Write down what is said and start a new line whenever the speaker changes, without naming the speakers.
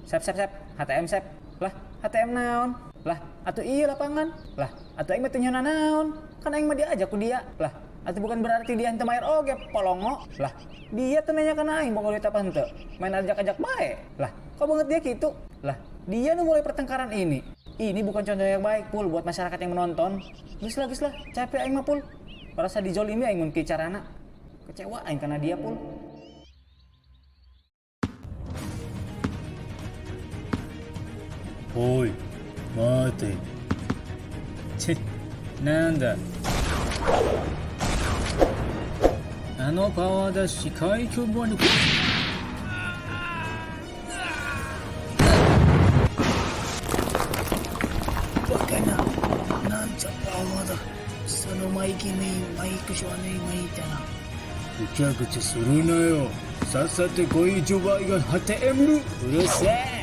Sep. HTM sep. Lah, HTM naon? Lah, atuh iya lapangan. Lah, atuh aing mah teu nyeuna naon. Kan aing mah diajak ku dia. Lah, atuh bukan berarti dia henteu mayar oge, polongo. Lah, dia teu nanyakeun aing boga duit apa henteu. Main ajak-ajak bae. Lah, kok banget dia gitu? Lah, dia nu mulai pertengkaran ini. Ini bukan contoh yang baik, Pul, buat masyarakat yang menonton. Geus lah, capek aing mah, Pul. Merasa dijolimi aing mun kieu carana. Kecewa aing karena dia, Pul.
おい、待て。なんだ。あのパワーダッシュ快挙ボル。Baka na. Nansa pawa da. Sa no maiki ni maiki shwa ni maita na. ぐちゃぐちゃするなよ。さっさと来いジョバイが果てむる。うるせえ。